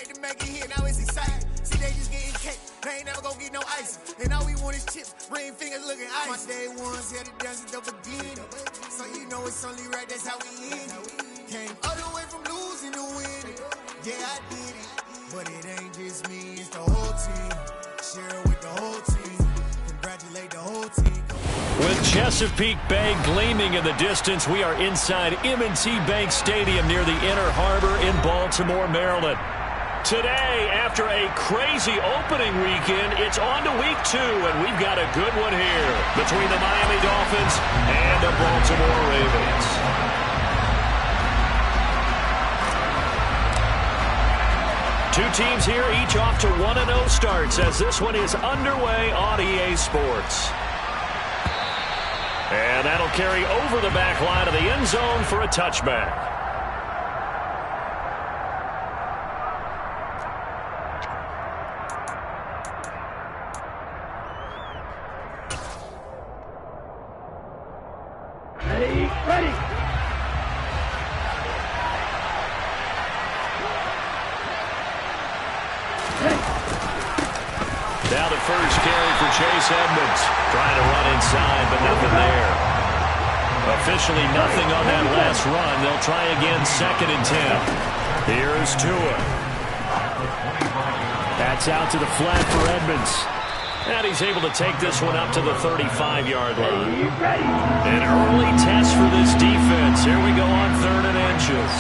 had to make it here, now it's exciting. See, they just getting cake, they ain't never gonna get no ice. And all we want is chips, ring fingers looking ice. My day ones here to dance it up again. So you know it's only right, that's how we end it. Came all the way from losing to winning. Yeah, I did it, but it ain't just me, it's the whole team. Share with the whole team, congratulate the whole team. With Chesapeake Bay gleaming in the distance, we are inside M&T Bank Stadium near the Inner Harbor in Baltimore, Maryland. Today, after a crazy opening weekend, it's on to week 2, and we've got a good one here between the Miami Dolphins and the Baltimore Ravens. Two teams here, each off to 1-0 starts as this one is underway on EA Sports. And that'll carry over the back line of the end zone for a touchback. Ready. Now the first carry for Chase Edmonds. Trying to run inside, but nothing there. Officially nothing on that last run. They'll try again, 2nd and 10. Here's Tua. That's out to the flat for Edmonds. And he's able to take this one up to the 35-yard line. An early test for this defense. Here we go on 3rd and inches.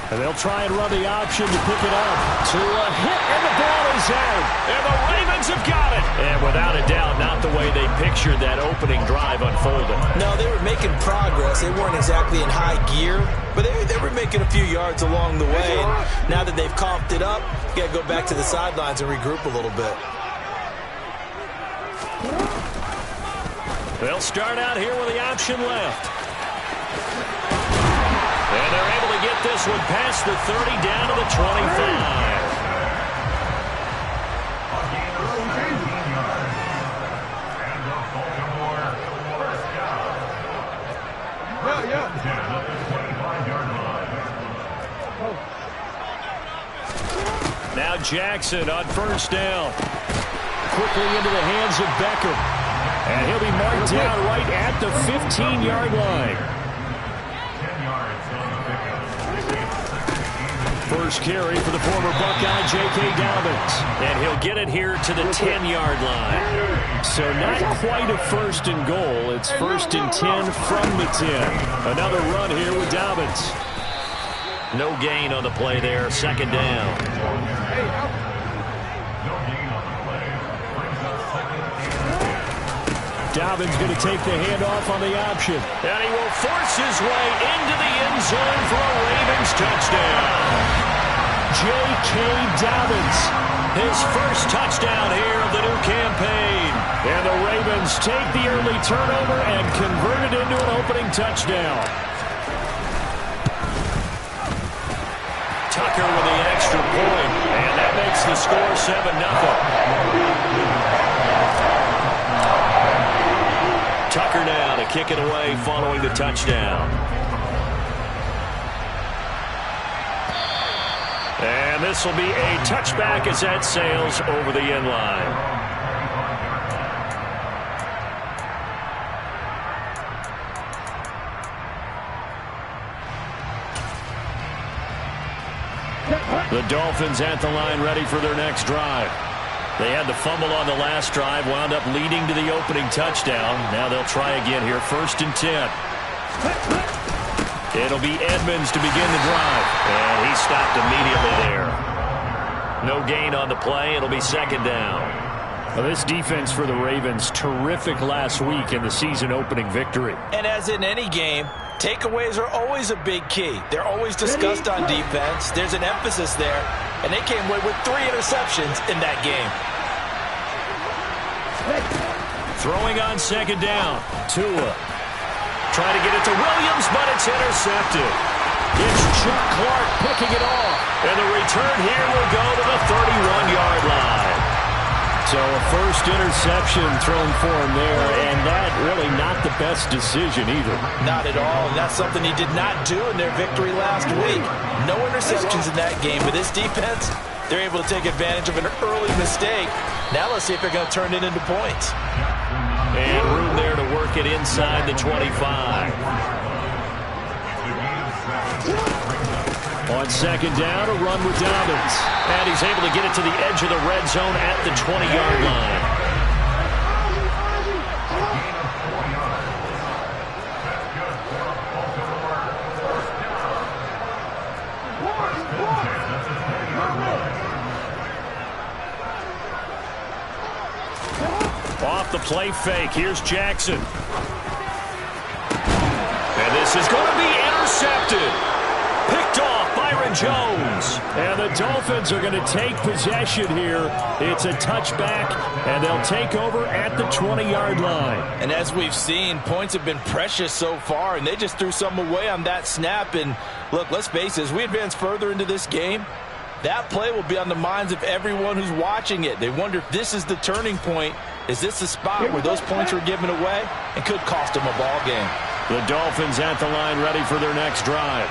And they'll try and run the option to pick it up. To a hit, and the ball is out. And the Ravens have got it. And without a doubt, not the way they pictured that opening drive unfolding. No, they were making progress. They weren't exactly in high gear, but they were making a few yards along the way. And now that they've comped it up, you got to go back to the sidelines and regroup a little bit. They'll start out here with the option left. And they're able to get this one past the 30 down to the 25. Now Jackson on 1st down. Quickly into the hands of Becker. And he'll be marked down right at the 15-yard line. First carry for the former Buckeye, J.K. Dobbins. And he'll get it here to the 10-yard line. So not quite a 1st and goal. It's 1st and 10 from the 10. Another run here with Dobbins. No gain on the play there. 2nd down. Dobbins going to take the handoff on the option. And he will force his way into the end zone for a Ravens touchdown. J.K. Dobbins, his first touchdown here of the new campaign. And the Ravens take the early turnover and convert it into an opening touchdown. Tucker with the extra point, and that makes the score 7-0. Tucker now to kick it away following the touchdown. And this will be a touchback as that sails over the end line. The Dolphins at the line ready for their next drive. They had the fumble on the last drive, wound up leading to the opening touchdown. Now they'll try again here, 1st and 10. It'll be Edmonds to begin the drive. And he stopped immediately there. No gain on the play. It'll be 2nd down. Well, this defense for the Ravens, terrific last week in the season-opening victory. And as in any game, takeaways are always a big key. They're always discussed on defense. There's an emphasis there. And they came away with 3 interceptions in that game. Throwing on 2nd down. Tua. Trying to get it to Williams, but it's intercepted. It's Chuck Clark picking it off. And the return here will go to the 31-yard line. So a first interception thrown for him there, and that really not the best decision either. Not at all, and that's something he did not do in their victory last week. No interceptions in that game, but this defense, they're able to take advantage of an early mistake. Now let's see if they're going to turn it into points. And room there to work it inside the 25. On second down, a run with Dobbins. And he's able to get it to the edge of the red zone at the 20-yard line. Off the play fake, here's Jackson. And this is going to be intercepted. Picked off Byron Jones. And the Dolphins are going to take possession here. It's a touchback, and they'll take over at the 20-yard line. And as we've seen, points have been precious so far, and they just threw some away on that snap. And look, let's face it, as we advance further into this game, that play will be on the minds of everyone who's watching it. They wonder if this is the turning point. Is this the spot where those points were given away and could cost them a ball game? The Dolphins at the line ready for their next drive.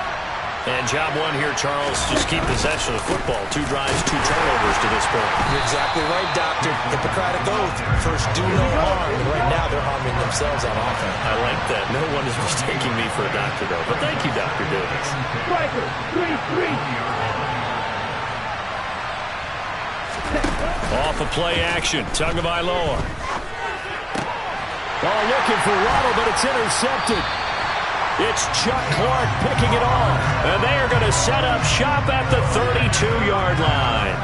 And job one here, Charles, just keep possession of the football. 2 drives, 2 turnovers to this point. You're exactly right, Doctor. Hippocratic oath. First, do no harm. And right now, they're harming themselves on offense. I like that. No one is mistaking me for a doctor, though. But thank you, Dr. Davis. Striker, 3-3. Off a play action. Tagovailoa. Oh, looking for Waddle, but it's intercepted. It's Chuck Clark picking it off. And they are going to set up shop at the 32-yard line.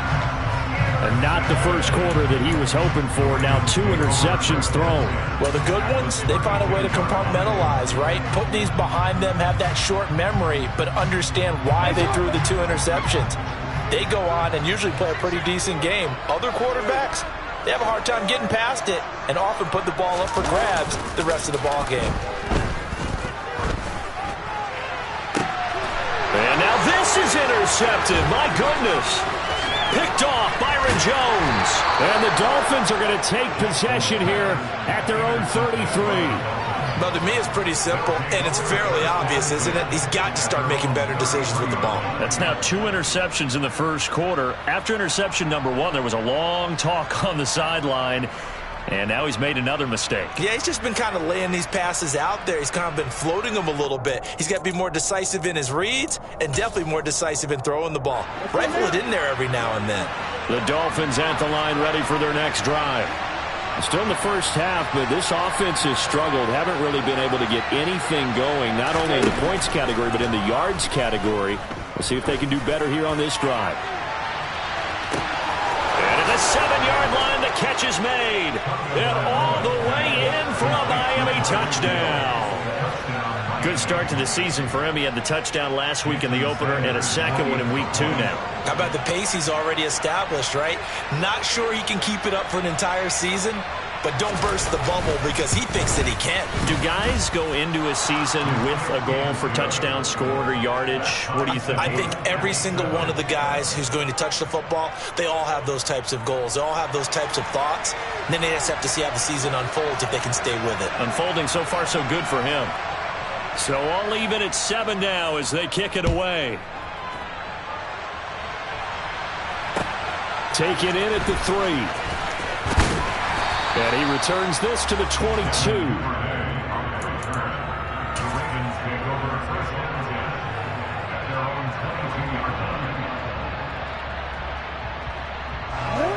And not the first quarter that he was hoping for. Now 2 interceptions thrown. Well, the good ones, they find a way to compartmentalize, right? Put these behind them, have that short memory, but understand why they threw the 2 interceptions. They go on and usually play a pretty decent game. Other quarterbacks, they have a hard time getting past it and often put the ball up for grabs the rest of the ball game. And now this is intercepted. My goodness. Picked off Byron Jones. And the Dolphins are going to take possession here at their own 33. Well, to me, it's pretty simple, and it's fairly obvious, isn't it? He's got to start making better decisions with the ball. That's now 2 interceptions in the first quarter. After interception number 1, there was a long talk on the sideline. And now he's made another mistake. Yeah, he's just been kind of laying these passes out there. He's kind of been floating them a little bit. He's got to be more decisive in his reads and definitely more decisive in throwing the ball. Rifle it in there every now and then. The Dolphins at the line ready for their next drive. Still in the first half, but this offense has struggled. Haven't really been able to get anything going, not only in the points category, but in the yards category. We'll see if they can do better here on this drive. And at the 7-yard line, the catch is made. And all the way in for a Miami touchdown. Good start to the season for him. He had the touchdown last week in the opener and a second one in week 2 now. How about the pace he's already established, right? Not sure he can keep it up for an entire season, but don't burst the bubble because he thinks that he can. Do guys go into a season with a goal for touchdown scored or yardage? What do you think? I think every single one of the guys who's going to touch the football, they all have those types of goals. They all have those types of thoughts. And then they just have to see how the season unfolds if they can stay with it. Unfolding so far so good for him. So all even at 7 now as they kick it away. Take it in at the 3. And he returns this to the 22.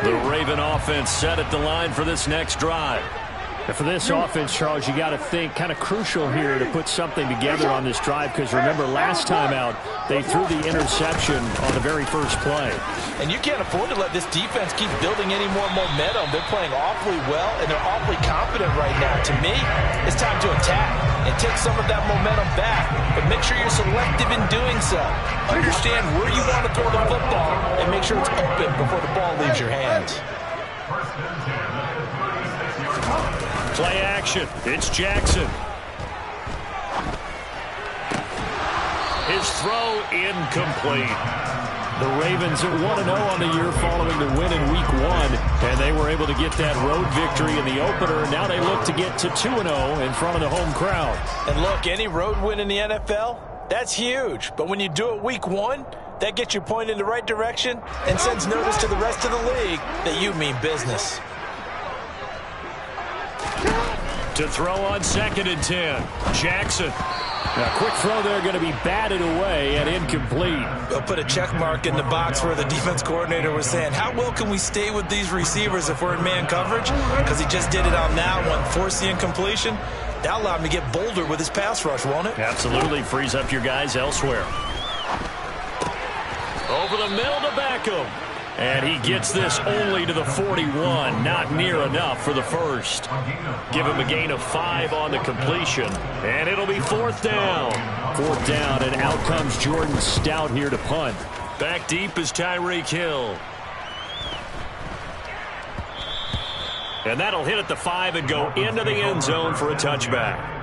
The Raven offense set at the line for this next drive. And for this offense, Charles, you got to think kind of crucial here to put something together on this drive because remember last time out they threw the interception on the very first play. And you can't afford to let this defense keep building any more momentum. They're playing awfully well and they're awfully confident right now. To me, it's time to attack and take some of that momentum back, but make sure you're selective in doing so. Understand where you want to throw the football and make sure it's open before the ball leaves your hands. Play action. It's Jackson. His throw incomplete. The Ravens 1-0 on the year following the win in Week 1, and they were able to get that road victory in the opener. Now they look to get to 2-0 in front of the home crowd. And look, any road win in the NFL, that's huge. But when you do it Week 1, that gets you pointed in the right direction and sends notice to the rest of the league that you mean business. To throw on 2nd and 10, Jackson. Now, quick throw there, going to be batted away and incomplete. They'll put a check mark in the box where the defense coordinator was saying, how well can we stay with these receivers if we're in man coverage? Because he just did it on that one, forced the incompletion. That allowed him to get bolder with his pass rush, won't it? Absolutely, frees up your guys elsewhere. Over the middle to Beckham. And he gets this only to the 41. Not near enough for the first. Give him a gain of 5 on the completion. And it'll be 4th down. 4th down, and out comes Jordan Stout here to punt. Back deep is Tyreek Hill. And that'll hit at the 5 and go into the end zone for a touchback.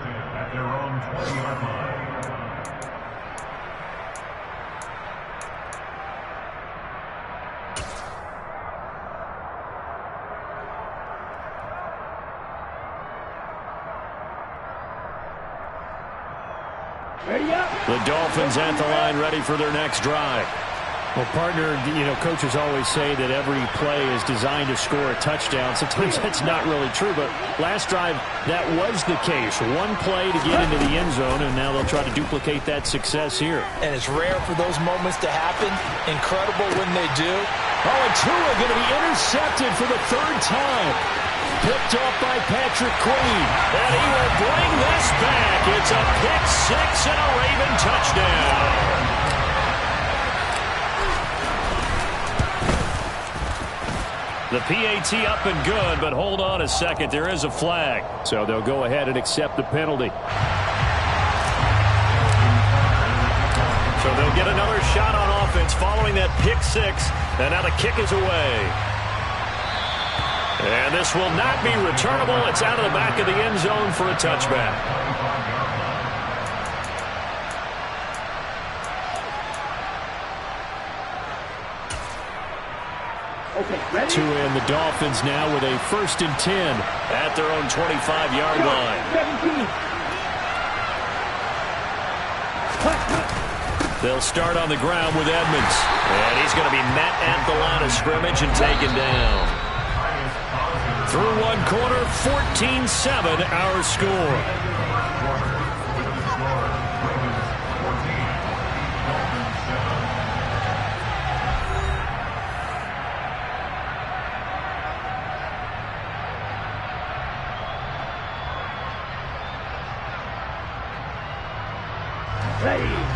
The Dolphins at the line, ready for their next drive. Well, partner, coaches always say that every play is designed to score a touchdown. Sometimes that's not really true, but last drive, that was the case. One play to get into the end zone, and now they'll try to duplicate that success here. And it's rare for those moments to happen. Incredible when they do. Oh, and Tua going to be intercepted for the 3rd time. Picked up by Patrick Queen. And he will bring this back. It's a pick 6 and a Raven touchdown. The PAT up and good, but hold on a second. There is a flag. So they'll go ahead and accept the penalty. So they'll get another shot on offense following that pick 6. And now the kick is away. And this will not be returnable. It's out of the back of the end zone for a touchback. Tua and the Dolphins now with a 1st and 10 at their own 25-yard line. They'll start on the ground with Edmonds. And he's going to be met at the line of scrimmage and taken down. Through one quarter, 14-7 our score.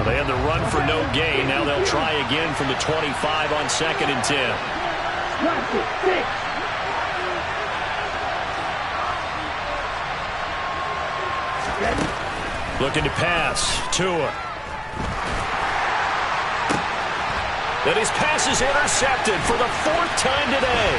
They had the run for no gain. Now they'll try again from the 25 on 2nd and 10. Looking to pass. Tua. Then his pass is intercepted for the 4th time today.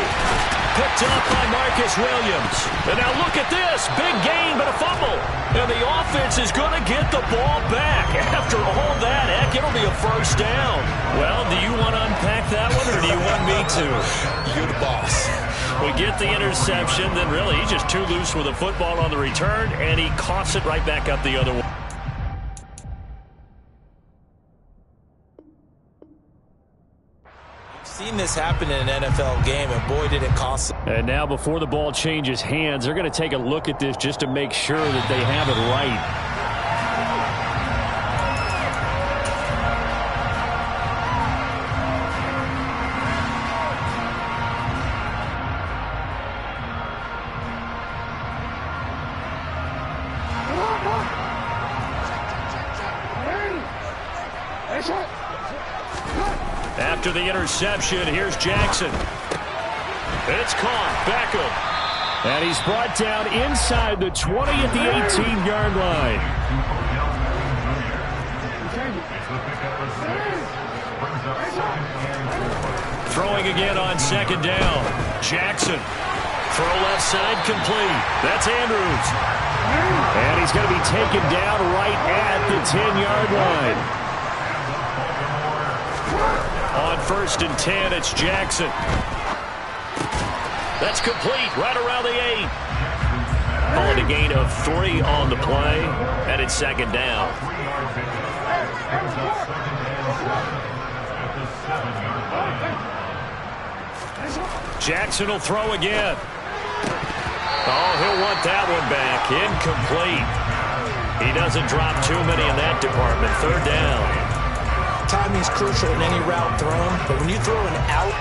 Picked up by Marcus Williams. And now look at this. Big gain, but a fumble. And the offense is going to get the ball back. After all that, heck, it'll be a 1st down. Well, do you want to unpack that one, or do you want me to? You're the boss. We get the interception, then really he's just too loose with a football on the return, and he coughs it right back up the other way. Seen this happen in an NFL game, and boy, did it cost them. And now before the ball changes hands, they're going to take a look at this just to make sure that they have it right. After the interception, here's Jackson. It's caught. Beckham. And he's brought down inside the 20 at the 18-yard line. Throwing again on 2nd down. Jackson. Throw left side complete. That's Andrews. And he's going to be taken down right at the 10-yard line. On 1st and 10, it's Jackson. That's complete right around the 8. Calling a gain of 3 on the play, and it's 2nd down. Jackson will throw again. Oh, he'll want that one back. Incomplete. He doesn't drop too many in that department. 3rd down. Timing is crucial in any route thrown, but when you throw an out,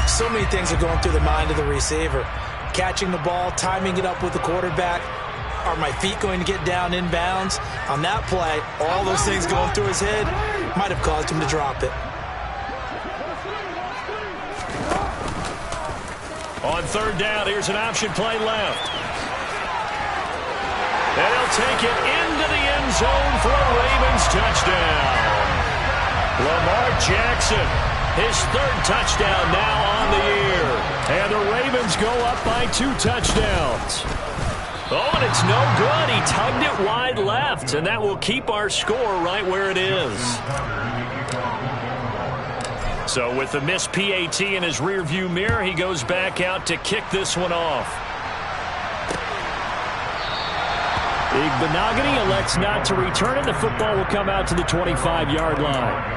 so many things are going through the mind of the receiver. Catching the ball, timing it up with the quarterback. Are my feet going to get down inbounds? On that play, all those things going through his head might have caused him to drop it. On 3rd down, here's an option play left. And he'll take it into the end zone for a Ravens touchdown. Lamar Jackson, his 3rd touchdown now on the year. And the Ravens go up by 2 touchdowns. Oh, and it's no good. He tugged it wide left, and that will keep our score right where it is. So with the missed PAT in his rearview mirror, he goes back out to kick this one off. Igbenogany elects not to return it. The football will come out to the 25-yard line.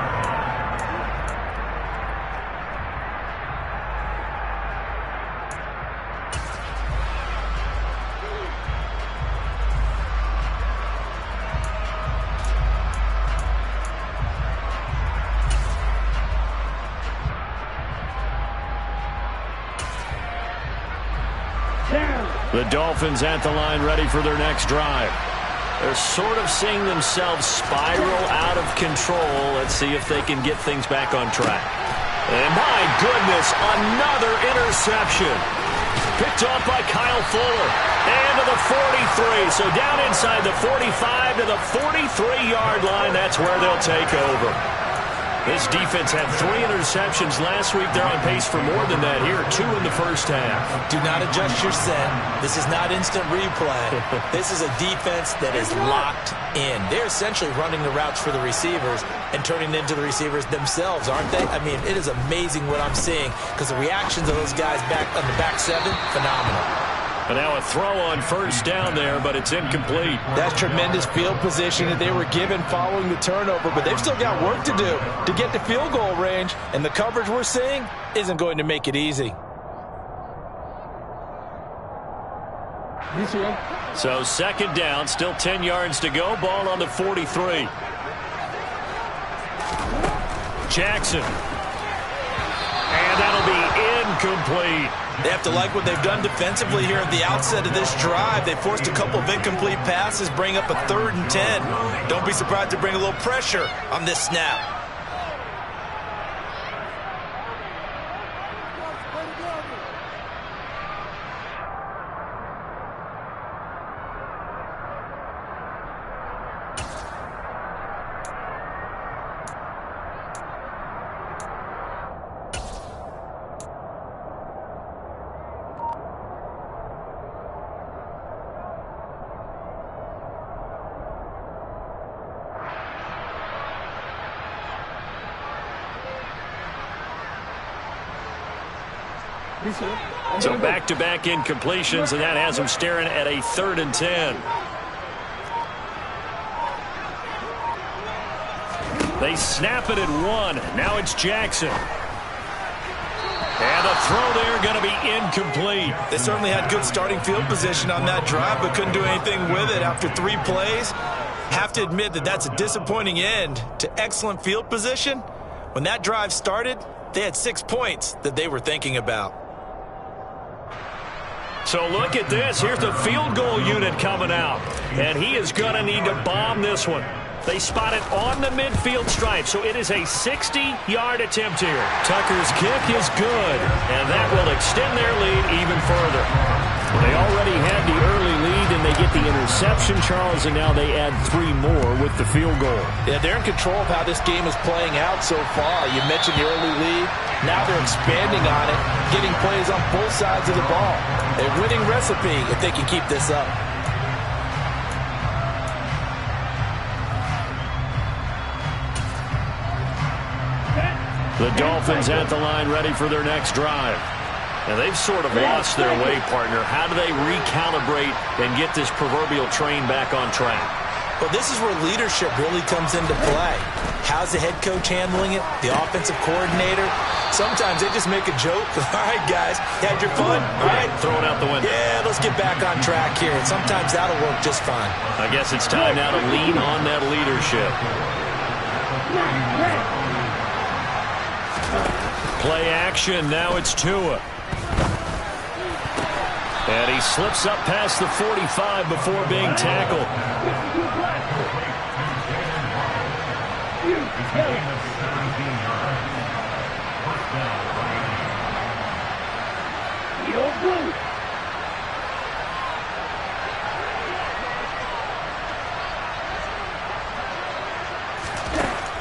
The Dolphins at the line ready for their next drive. They're sort of seeing themselves spiral out of control. Let's see if they can get things back on track. And my goodness, another interception. Picked off by Kyle Fuller. And to the 43. So down inside the 45 to the 43-yard line. That's where they'll take over. This defense had 3 interceptions last week. They're on pace for more than that here. 2 in the first half. Do not adjust your set. This is not instant replay. This is a defense that is locked in. They're essentially running the routes for the receivers and turning it into the receivers themselves, aren't they? I mean, it is amazing what I'm seeing because the reactions of those guys back on the back 7, phenomenal. And now a throw on 1st down there, but it's incomplete. That's tremendous field position that they were given following the turnover, but they've still got work to do to get to field goal range, and the coverage we're seeing isn't going to make it easy. So 2nd down, still 10 yards to go, ball on the 43. Jackson. And that'll be incomplete. They have to like what they've done defensively here at the outset of this drive. They forced a couple of incomplete passes, bring up a 3rd and 10. Don't be surprised to bring a little pressure on this snap. So back-to-back incompletions, and that has them staring at a 3rd and 10. They snap it at 1. Now it's Jackson. And a throw there going to be incomplete. They certainly had good starting field position on that drive, but couldn't do anything with it after 3 plays. Have to admit that that's a disappointing end to excellent field position. When that drive started, they had 6 points that they were thinking about. So look at this. Here's the field goal unit coming out. And he is going to need to bomb this one. They spot it on the midfield stripe, so it is a 60-yard attempt here. Tucker's kick is good, and that will extend their lead even further. They already had the early lead, and they get the interception, Charles, and now they add 3 more with the field goal. Yeah, they're in control of how this game is playing out so far. You mentioned the early lead. Now they're expanding on it, getting plays on both sides of the ball. A winning recipe if they can keep this up. The Dolphins at the line ready for their next drive. And they've sort of lost their way, partner. How do they recalibrate and get this proverbial train back on track? Well, this is where leadership really comes into play. How's the head coach handling it? The offensive coordinator? Sometimes they just make a joke. All right, guys, you had your fun? All right. Throw it out the window. Yeah, let's get back on track here. And sometimes that'll work just fine. I guess it's time now to lean on that leadership. Play action. Now it's Tua. And he slips up past the 45 before being tackled.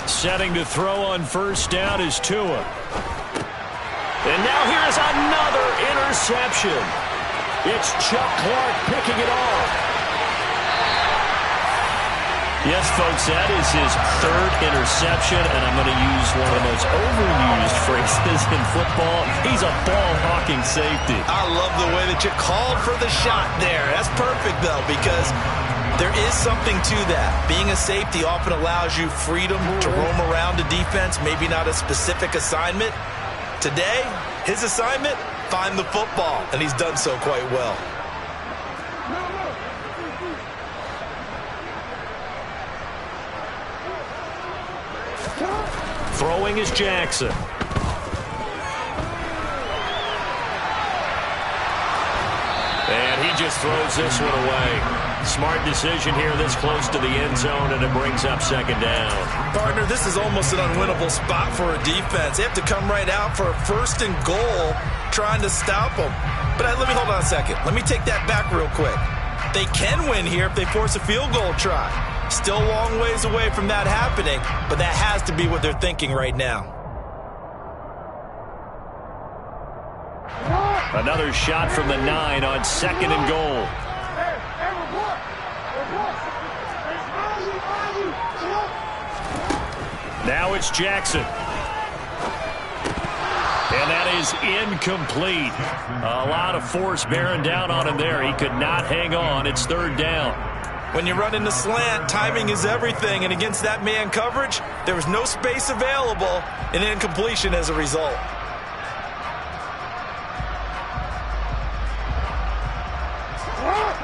Setting to throw on first down is Tua. And now here's another interception. It's Chuck Clark picking it off. Yes, folks, that is his third interception, and I'm going to use one of the most overused phrases in football. He's a ball-hawking safety. I love the way that you called for the shot there. That's perfect, though, because there is something to that. Being a safety often allows you freedom to roam around the defense, maybe not a specific assignment. Today, his assignment, find the football, and he's done so quite well. Throwing is Jackson. And he just throws this one away. Smart decision here this close to the end zone, and it brings up second down. Partner, this is almost an unwinnable spot for a defense. They have to come right out for a first and goal trying to stop them. But let me hold on a second. Let me take that back real quick. They can win here if they force a field goal try. Still a long ways away from that happening, but that has to be what they're thinking right now. Another shot from the 9 on second and goal. Now it's Jackson. And that is incomplete. A lot of force bearing down on him there. He could not hang on. It's third down. When you run in the slant, timing is everything. And against that man coverage, there was no space available, and incompletion as a result.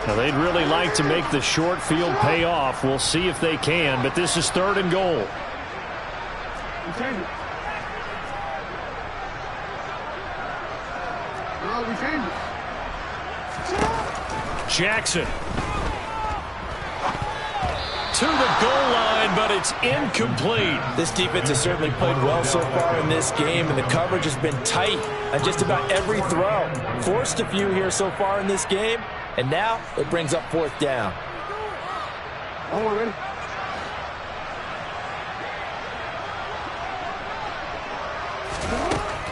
Now, they'd really like to make the short field pay off. We'll see if they can, but this is third and goal. Jackson to the goal line, but it's incomplete. This defense has certainly played well so far in this game, and the coverage has been tight on just about every throw. Forced a few here so far in this game, and now it brings up fourth down.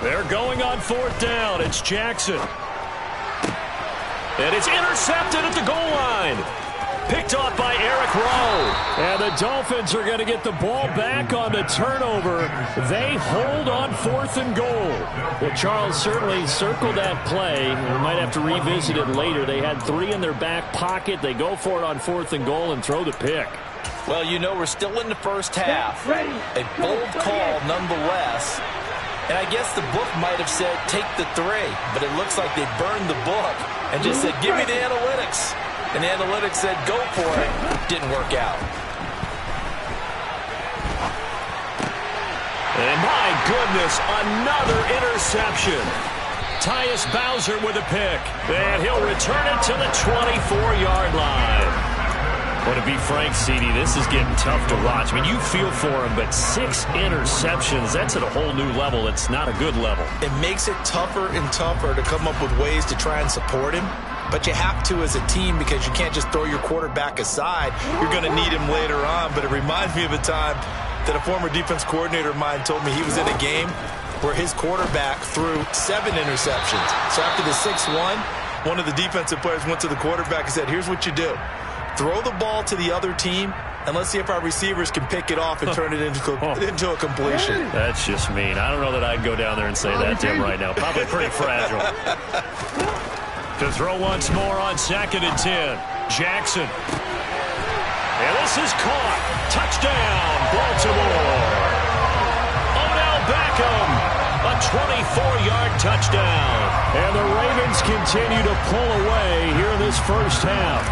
They're going on fourth down. It's Jackson. And it's intercepted at the goal line. Picked off by Eric Rowe. And the Dolphins are going to get the ball back on the turnover. They hold on fourth and goal. Well, Charles certainly circled that play. We might have to revisit it later. They had 3 in their back pocket. They go for it on fourth and goal and throw the pick. Well, you know, we're still in the first half. A bold call nonetheless. And I guess the book might have said take the 3, but it looks like they burned the book and just said give me the analytics. And the analytics said go for it. Didn't work out. And my goodness, another interception. Tyus Bowser with a pick. And he'll return it to the 24-yard line. Well, to be frank, CD, this is getting tough to watch. I mean, you feel for him, but 6 interceptions, that's at a whole new level. It's not a good level. It makes it tougher and tougher to come up with ways to try and support him. But you have to as a team because you can't just throw your quarterback aside. You're going to need him later on. But it reminds me of a time that a former defense coordinator of mine told me he was in a game where his quarterback threw 7 interceptions. So after the 6-1, one of the defensive players went to the quarterback and said, here's what you do. Throw the ball to the other team and let's see if our receivers can pick it off and turn it into a completion. That's just mean. I don't know that I'd go down there and say that to him right now. Probably pretty fragile. To throw once more on 2nd and 10. Jackson. And this is caught. Touchdown, Baltimore. Odell Beckham. A 24-yard touchdown. And the Ravens continue to pull away here in this first half.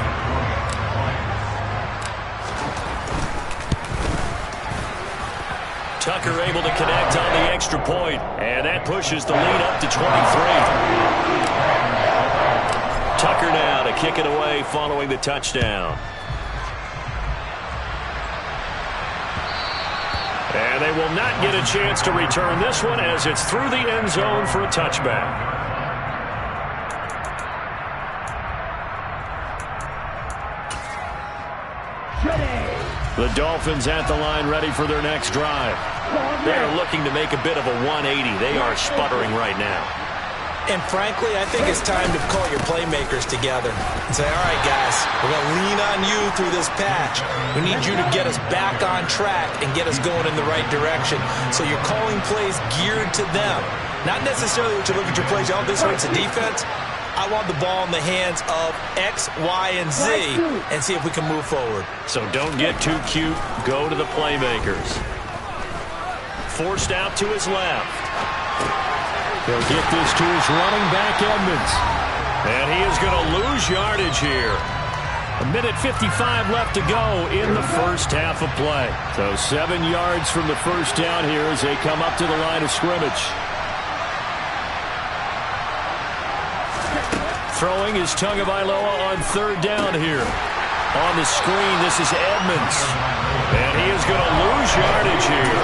Tucker able to connect on the extra point. And that pushes the lead up to 23. Tucker now to kick it away following the touchdown. And they will not get a chance to return this one as it's through the end zone for a touchback. The Dolphins at the line ready for their next drive. They're looking to make a bit of a 180. They are sputtering right now. And frankly, I think it's time to call your playmakers together and say, all right, guys, we're going to lean on you through this patch. We need you to get us back on track and get us going in the right direction. So you're calling plays geared to them. Not necessarily what you look at your plays, oh, this hurts the defense. I want the ball in the hands of X, Y, and Z and see if we can move forward. So don't get too cute. Go to the playmakers. Forced out to his left. He'll get this to his running back, Edmonds. And he is going to lose yardage here. 1:55 left to go in the first half of play. So 7 yards from the first down here as they come up to the line of scrimmage. Throwing is Tagovailoa on 3rd down here. On the screen, this is Edmonds. And he is going to lose yardage here.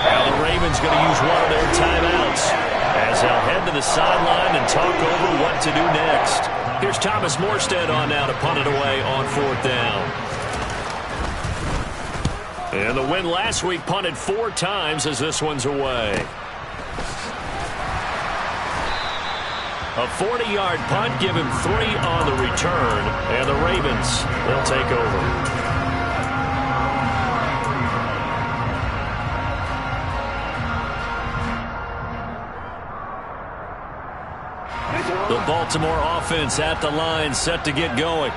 Now the Ravens going to use one of their timeouts as they'll head to the sideline and talk over what to do next. Here's Thomas Morstead on now to punt it away on 4th down. And the win last week punted 4 times as this one's away. A 40-yard punt, give him 3 on the return, and the Ravens, they'll take over. The Baltimore offense at the line, set to get going.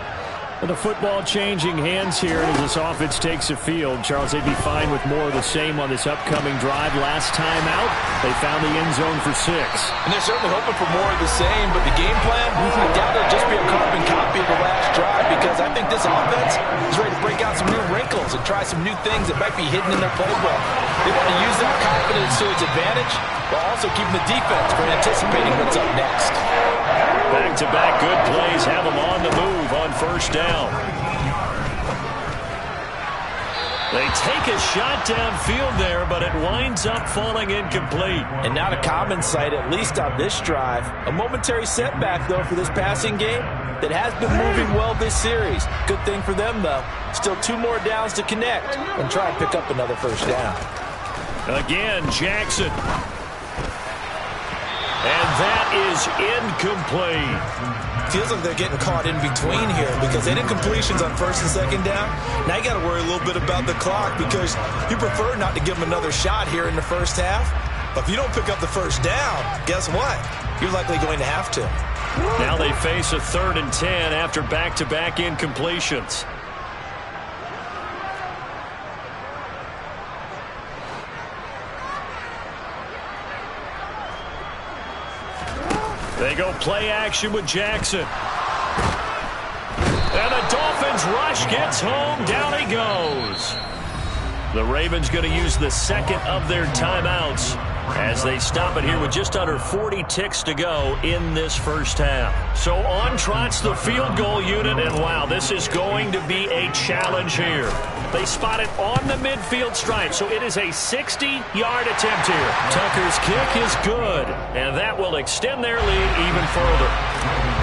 And the football changing hands here as this offense takes the field. Charles, they'd be fine with more of the same on this upcoming drive. Last time out, they found the end zone for 6. And they're certainly hoping for more of the same, but the game plan, I doubt it'll just be a carbon copy of the last drive because I think this offense is ready to break out some new wrinkles and try some new things that might be hidden in their playbook. They want to use that confidence to its advantage while also keeping the defense from anticipating what's up next. Back-to-back good plays have them on the move on 1st down. They take a shot downfield there, but it winds up falling incomplete. And not a common sight, at least on this drive. A momentary setback, though, for this passing game that has been moving well this series. Good thing for them, though. Still 2 more downs to connect and try and pick up another 1st down. Again, Jackson. And that is incomplete. Feels like they're getting caught in between here because they did completions on 1st and 2nd down. Now you got to worry a little bit about the clock because you prefer not to give them another shot here in the first half. But if you don't pick up the 1st down, guess what? You're likely going to have to. Now they face a 3rd and 10 after back-to-back incompletions. They go play action with Jackson. And the Dolphins rush, gets home, down he goes. The Ravens going to use the 2nd of their timeouts as they stop it here with just under 40 ticks to go in this first half. So on trots the field goal unit, and wow, this is going to be a challenge here. They spot it on the midfield stripe, so it is a 60-yard attempt here. Tucker's kick is good, and that will extend their lead even further.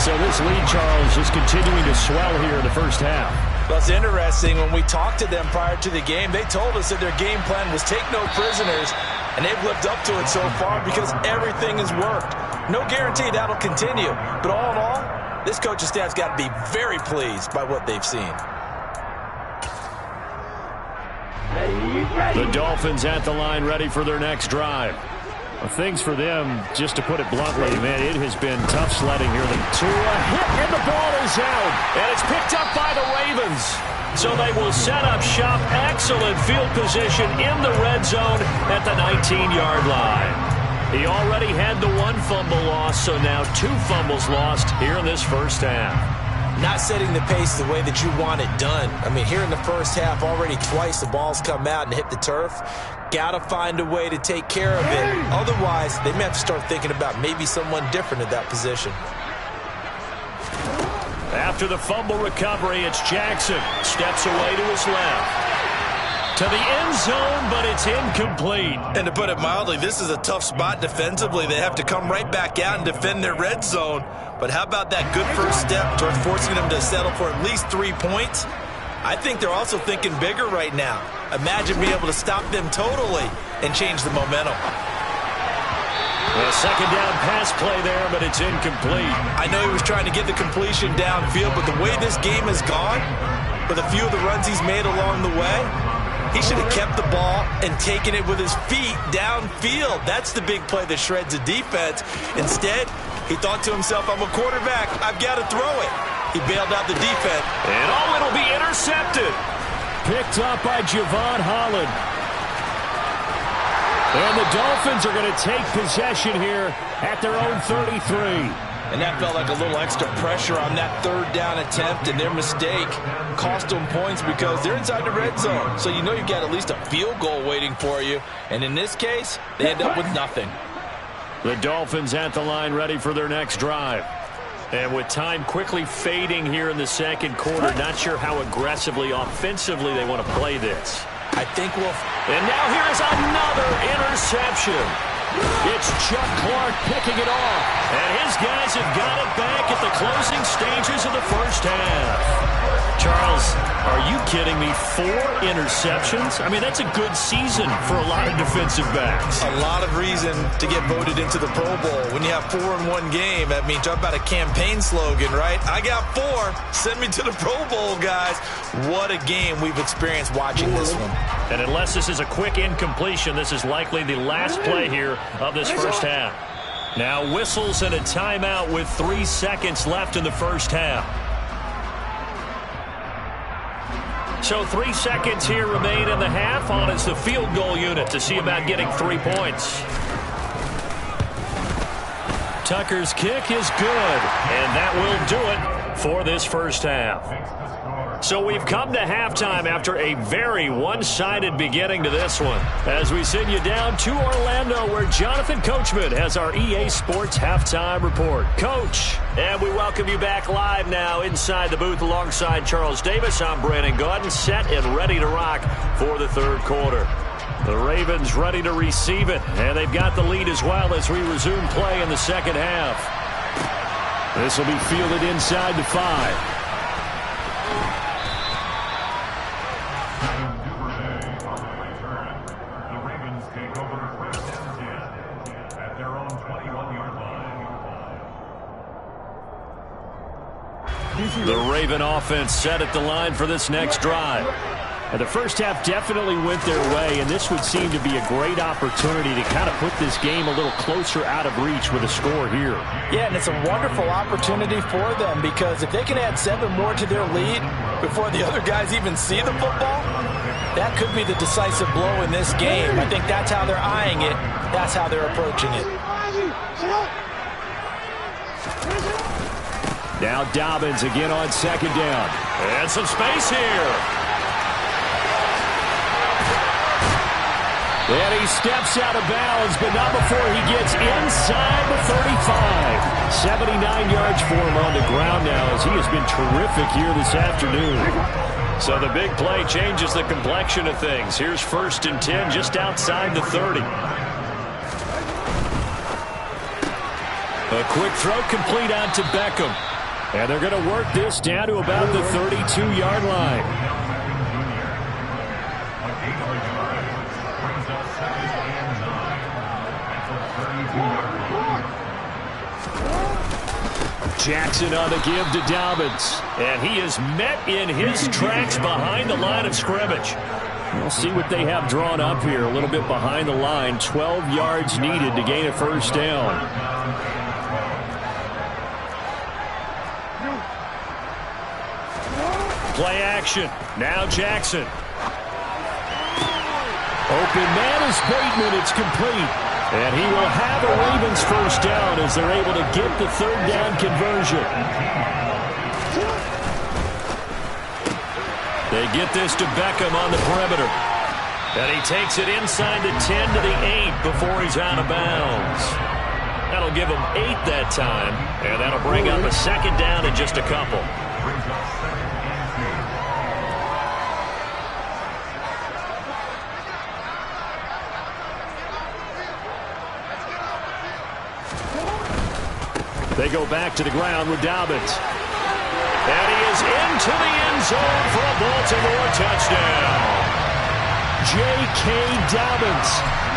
So this lead, Charles, is continuing to swell here in the first half. Well, it's interesting. When we talked to them prior to the game, they told us that their game plan was take no prisoners, and they've lived up to it so far because everything has worked. No guarantee that'll continue, but all in all, this coaching staff's got to be very pleased by what they've seen. The Dolphins at the line, ready for their next drive. Well, things for them, just to put it bluntly, man, it has been tough sledding here. To a hit, and the ball is out. And it's picked up by the Ravens. So they will set up shop. Excellent field position in the red zone at the 19-yard line. He already had the one fumble loss, so now 2 fumbles lost here in this first half. Not setting the pace the way that you want it done. I mean, here in the first half, already twice the ball's come out and hit the turf. Got to find a way to take care of it. Otherwise, they may have to start thinking about maybe someone different at that position. After the fumble recovery, it's Jackson. Steps away to his left. To the end zone, but it's incomplete. And to put it mildly, this is a tough spot defensively. They have to come right back out and defend their red zone. But how about that good first step towards forcing them to settle for at least 3 points? I think they're also thinking bigger right now. Imagine being able to stop them totally and change the momentum. A second down pass play there, but it's incomplete. I know he was trying to get the completion downfield, but the way this game has gone, with a few of the runs he's made along the way, he should have kept the ball and taken it with his feet downfield. That's the big play that shreds a defense. Instead, he thought to himself, I'm a quarterback, I've got to throw it. He bailed out the defense. And it'll be intercepted. Picked up by Javon Holland. And the Dolphins are going to take possession here at their own 33. And that felt like a little extra pressure on that third down attempt, and their mistake cost them points because they're inside the red zone. So you know you've got at least a field goal waiting for you. And in this case, they end up with nothing. The Dolphins at the line, ready for their next drive. And with time quickly fading here in the second quarter, not sure how aggressively, offensively they want to play this. I think we'll... And now here's another interception. It's Chuck Clark picking it off. And his guys have got it back at the closing stages of the first half. Charles, are you kidding me? 4 interceptions? I mean, that's a good season for a lot of defensive backs. A lot of reason to get voted into the Pro Bowl. When you have 4 in one game, that means talk about a campaign slogan, right? I got 4. Send me to the Pro Bowl, guys. What a game we've experienced watching this one. And unless this is a quick incompletion, this is likely the last play here of this first half. Now whistles and a timeout with 3 seconds left in the first half. So 3 seconds here remain in the half. On is the field goal unit to see about getting 3 points. Tucker's kick is good, and that will do it for this first half. So we've come to halftime after a very one-sided beginning to this one, as we send you down to Orlando, where Jonathan Coachman has our EA Sports Halftime Report. Coach, and we welcome you back live now inside the booth alongside Charles Davis. I'm Brandon Gaudin, set and ready to rock for the third quarter. The Ravens ready to receive it, and they've got the lead as well as we resume play in the second half. This will be fielded inside the 5. The Raven offense set at the line for this next drive. And the first half definitely went their way, and this would seem to be a great opportunity to kind of put this game a little closer out of reach with a score here. Yeah, and it's a wonderful opportunity for them, because if they can add 7 more to their lead before the other guys even see the football, that could be the decisive blow in this game. I think that's how they're eyeing it. That's how they're approaching it. Now Dobbins again on second down. And some space here. And he steps out of bounds, but not before he gets inside the 35. 79 yards for him on the ground now, as he has been terrific here this afternoon. So the big play changes the complexion of things. Here's 1st and 10 just outside the 30. A quick throw complete out to Beckham. And they're going to work this down to about the 32-yard line. Jackson on the give to Dobbins. And he is met in his tracks behind the line of scrimmage. We'll see what they have drawn up here. A little bit behind the line. 12 yards needed to gain a first down. Play action. Now Jackson. Open man is Bateman. It's complete. And he will have a Ravens first down as they're able to get the third down conversion. They get this to Beckham on the perimeter. And he takes it inside the 10 to the 8 before he's out of bounds. That'll give him 8 that time. And that'll bring up a second down in just a couple. They go back to the ground with Dobbins. And he is into the end zone for a Baltimore touchdown. J.K. Dobbins,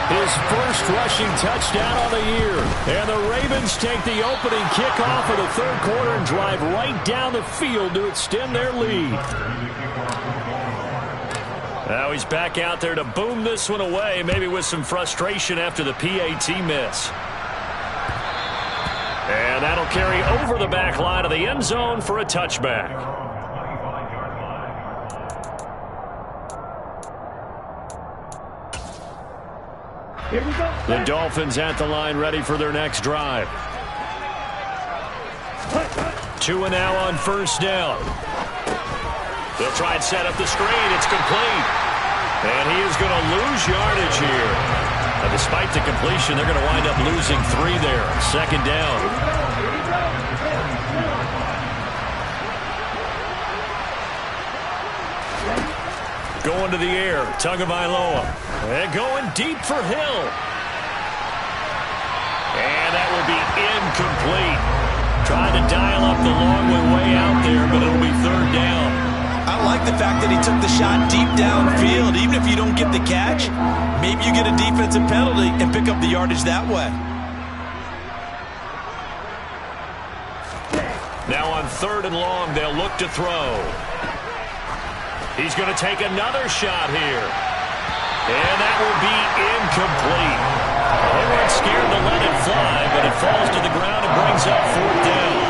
his first rushing touchdown on the year. And the Ravens take the opening kickoff of the third quarter and drive right down the field to extend their lead. Now he's back out there to boom this one away, maybe with some frustration after the PAT miss. And that'll carry over the back line of the end zone for a touchback. Here we go. The Dolphins at the line ready for their next drive. 2 and now on first down. They'll try and set up the screen. It's complete. And he is going to lose yardage here. Despite the completion, they're going to wind up losing 3 there. Second down. Going to the air. Tagovailoa. And going deep for Hill. And that will be incomplete. Trying to dial up the long way out there, but it'll be third down. I like the fact that he took the shot deep downfield. Even if you don't get the catch, maybe you get a defensive penalty and pick up the yardage that way. Now on third and long, they'll look to throw. He's going to take another shot here. And that will be incomplete. They weren't scared to let it fly, but it falls to the ground and brings up fourth down.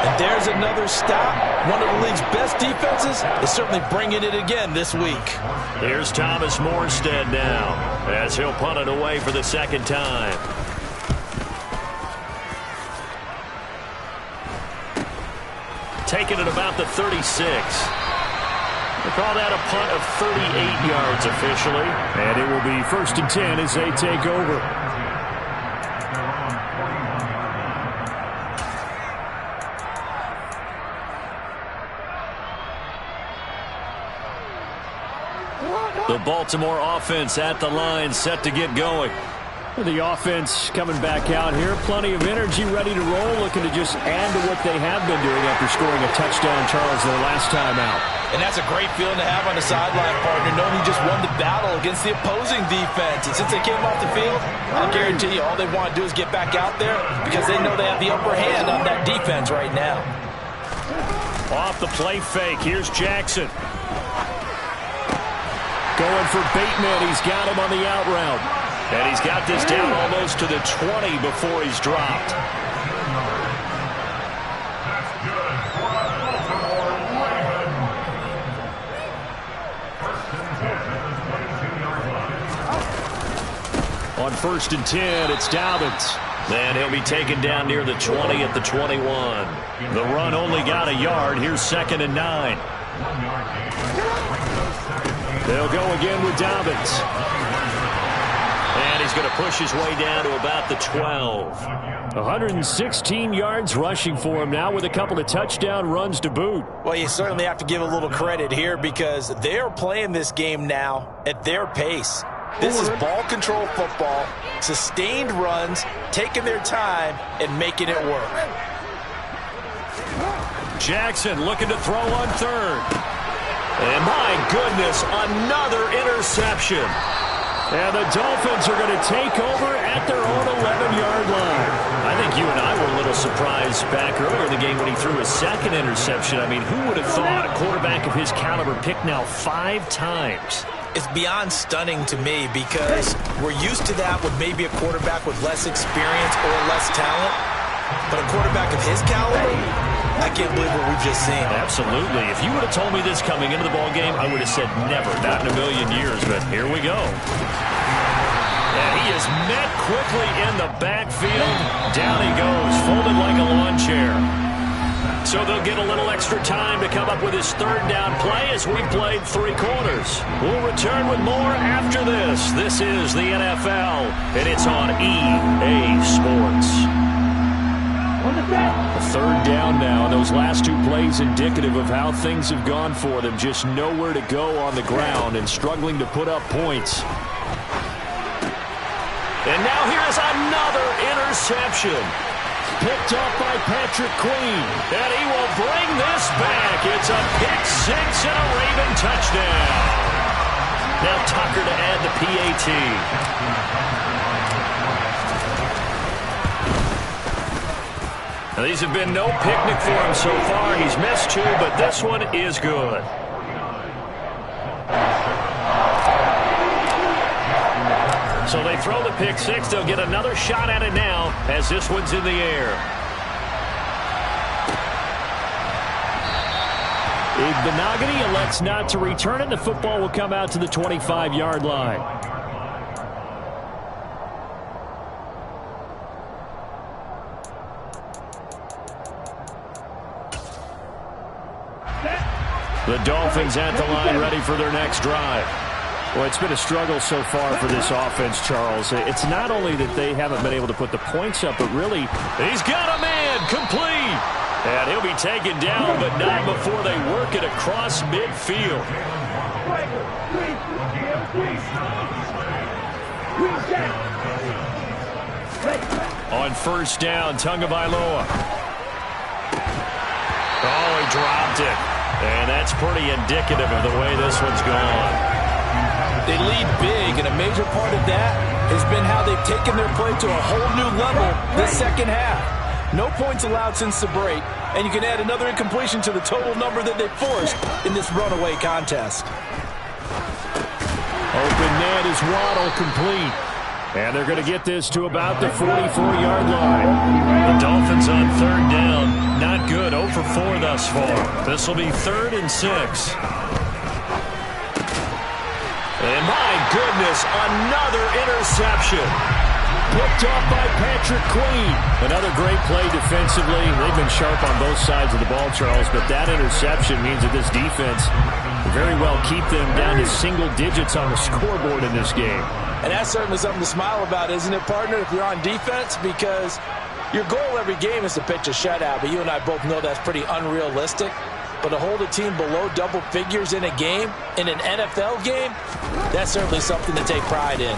And there's another stop. One of the league's best defenses is certainly bringing it again this week. Here's Thomas Morstead now as he'll punt it away for the second time. Taking it about the 36. They call that a punt of 38 yards officially. And it will be 1st and 10 as they take over. The Baltimore offense at the line, set to get going. The offense coming back out here. Plenty of energy, ready to roll, looking to just add to what they have been doing after scoring a touchdown, Charles, their last time out. And that's a great feeling to have on the sideline, partner, knowing you just won the battle against the opposing defense. And since they came off the field, I guarantee you all they want to do is get back out there because they know they have the upper hand on that defense right now. Off the play fake, here's Jackson. Going for Bateman. He's got him on the out route. And he's got this down almost to the 20 before he's dropped. On 1st and 10, it's Dobbins. And he'll be taken down near the 20 at the 21. The run only got a yard. Here's 2nd and 9. They'll go again with Dobbins. And he's going to push his way down to about the 12. 116 yards rushing for him now with a couple of touchdown runs to boot. Well, you certainly have to give a little credit here because they're playing this game now at their pace. This is ball control football, sustained runs, taking their time, and making it work. Jackson looking to throw on third. And my goodness, another interception. And the Dolphins are going to take over at their own 11-yard line. I think you and I were a little surprised back earlier in the game when he threw his second interception. I mean, who would have thought a quarterback of his caliber picked now 5 times? It's beyond stunning to me because we're used to that with maybe a quarterback with less experience or less talent. But a quarterback of his caliber, I can't believe what we've just seen. Absolutely. If you would have told me this coming into the ball game, I would have said never, not in a million years. But here we go. And he is met quickly in the backfield. Down he goes, folded like a lawn chair. So they'll get a little extra time to come up with his third down play as we played 3 quarters. We'll return with more after this. This is the NFL, and it's on EA Sports. A third down now, and those last 2 plays indicative of how things have gone for them. Just nowhere to go on the ground and struggling to put up points. And now here's another interception. Picked up by Patrick Queen. And he will bring this back. It's a pick 6 and a Raven touchdown. Now Tucker to add the PAT. Now, these have been no picnic for him so far. He's missed 2, but this one is good. So they throw the pick 6. They'll get another shot at it now as this one's in the air. Igbenogany elects not to return it. The football will come out to the 25-yard line. The Dolphins at the line, ready for their next drive. Well, it's been a struggle so far for this offense, Charles. It's not only that they haven't been able to put the points up, but really, he's got a man complete. And he'll be taken down, but not before they work it across midfield. On first down, Tagovailoa. Oh, he dropped it. And that's pretty indicative of the way this one's gone. They lead big, and a major part of that has been how they've taken their play to a whole new level this second half. No points allowed since the break, and you can add another incompletion to the total number that they forced in this runaway contest. Open net is Waddle complete. And they're going to get this to about the 44-yard line. The Dolphins on third down. Not good. 0 for 4 thus far. This will be 3rd and 6. And my goodness, another interception. Picked off by Patrick Queen. Another great play defensively. They've been sharp on both sides of the ball, Charles, but that interception means that this defense will very well keep them down to single digits on the scoreboard in this game. And that's certainly something to smile about, isn't it, partner, if you're on defense? Because your goal every game is to pitch a shutout, but you and I both know that's pretty unrealistic. But to hold a team below double figures in a game, in an NFL game, that's certainly something to take pride in.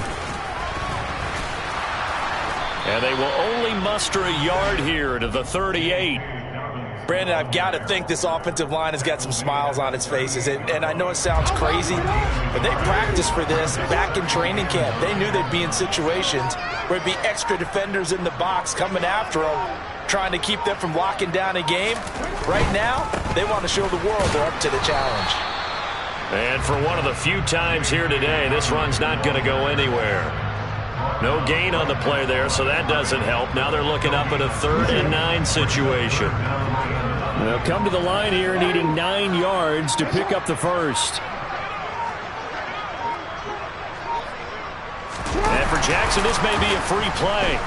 And they will only muster a yard here to the 38. Brandon, I've got to think this offensive line has got some smiles on its faces. And I know it sounds crazy, but they practiced for this back in training camp. They knew they'd be in situations where there'd be extra defenders in the box coming after them, trying to keep them from locking down a game. Right now, they want to show the world they're up to the challenge. And for one of the few times here today, this run's not going to go anywhere. No gain on the play there, so that doesn't help. Now they're looking up at a 3rd and 9 situation. They'll come to the line here needing 9 yards to pick up the first. And for Jackson, this may be a free play.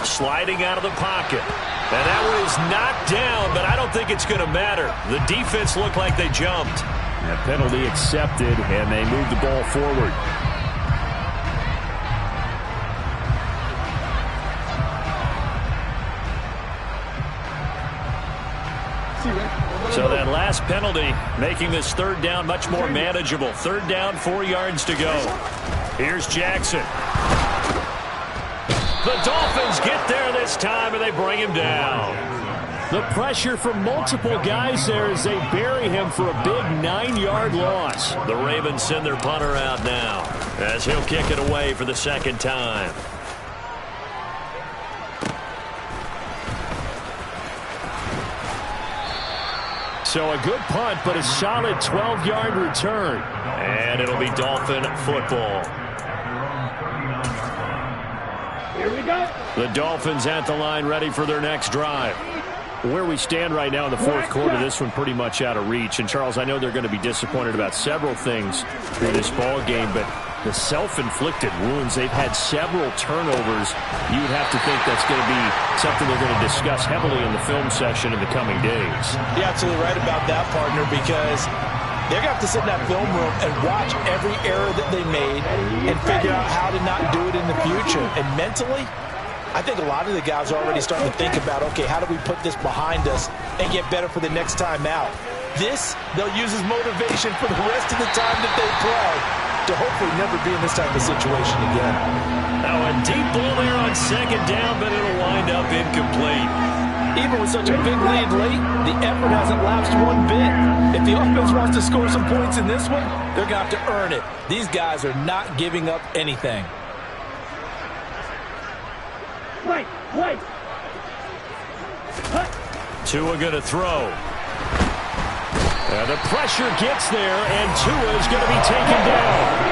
Sliding out of the pocket. And that one is knocked down, but I don't think it's going to matter. The defense looked like they jumped. A penalty accepted, and they move the ball forward. So that last penalty making this 3rd down much more manageable. 3rd down, 4 yards to go. Here's Jackson. The Dolphins get there this time, and they bring him down. The pressure from multiple guys there as they bury him for a big 9-yard loss. The Ravens send their punter out now as he'll kick it away for the 2nd time. So a good punt, but a solid 12-yard return. And it'll be Dolphin football. Here we go. The Dolphins at the line, ready for their next drive. Where we stand right now in the fourth quarter, this one pretty much out of reach. And, Charles, I know they're going to be disappointed about several things through this ball game, but the self-inflicted wounds, they've had several turnovers. You would have to think that's going to be something they're going to discuss heavily in the film session in the coming days. You're absolutely right about that, partner, because they're going to have to sit in that film room and watch every error that they made and figure out how to not do it in the future. And mentally, I think a lot of the guys are already starting to think about, okay, how do we put this behind us and get better for the next time out? This, they'll use as motivation for the rest of the time that they play to hopefully never be in this type of situation again. Now a deep ball there on second down, but it'll wind up incomplete. Even with such a big lead late, the effort hasn't lapsed one bit. If the offense wants to score some points in this one, they're going to have to earn it. These guys are not giving up anything. Wait. Tua going to throw. And the pressure gets there, and Tua is going to be taken down.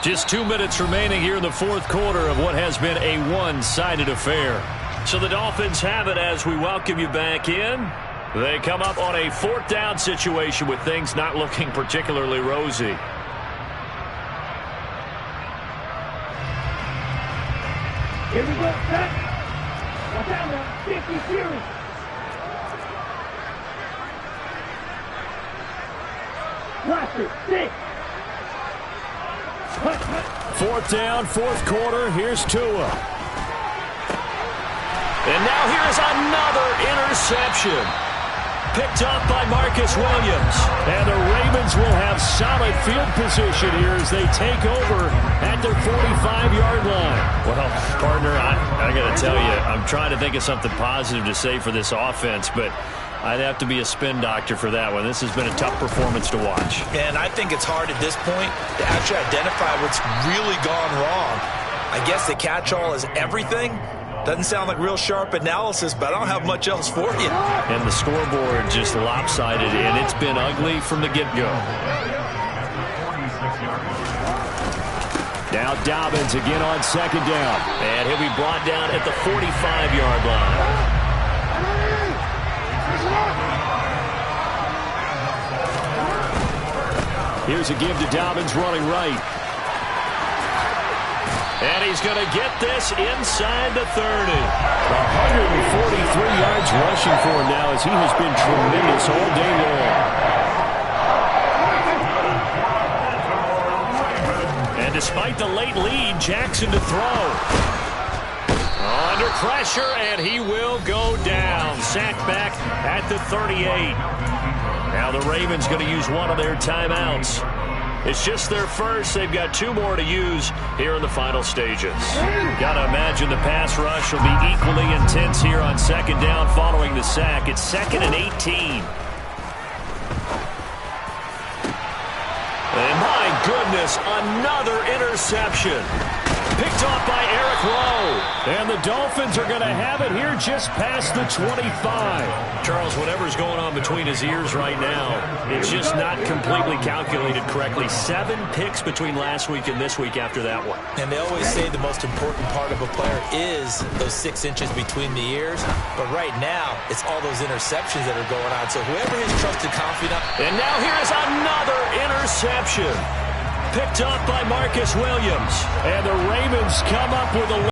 Just 2 minutes remaining here in the fourth quarter of what has been a one-sided affair. So the Dolphins have it as we welcome you back in. They come up on a fourth down situation with things not looking particularly rosy. Here we go, set. Watch out now, 50 series. Blaster, 6. Fourth down, fourth quarter. Here's Tua. And now here is another interception. Picked up by Marcus Williams. And the Ravens will have solid field position here as they take over at their 45-yard line. Well, partner, I got to tell you, I'm trying to think of something positive to say for this offense, but I'd have to be a spin doctor for that one. This has been a tough performance to watch. And I think it's hard at this point to actually identify what's really gone wrong. I guess the catch-all is everything. Doesn't sound like real sharp analysis, but I don't have much else for you. And the scoreboard just lopsided, and it's been ugly from the get-go. Now Dobbins again on second down. And he'll be brought down at the 45-yard line. Here's a give to Dobbins running right. And he's going to get this inside the 30. 143 yards rushing for him now as he has been tremendous all day long. And despite the late lead, Jackson to throw. Under pressure, and he will go down. Sacked back at the 38. Now the Ravens going to use one of their timeouts. It's just their first. They've got 2 more to use here in the final stages. Got to imagine the pass rush will be equally intense here on second down following the sack. It's 2nd and 18. And my goodness, another interception. Picked off by Eric Rowe. And the Dolphins are going to have it here just past the 25. Charles, whatever's going on between his ears right now, it's just not completely calculated correctly. 7 picks between last week and this week after that one. And they always say the most important part of a player is those 6 inches between the ears. But right now, it's all those interceptions that are going on. So whoever his trusted confidant. And now here is another interception. Picked up by Marcus Williams. And the Ravens come up with a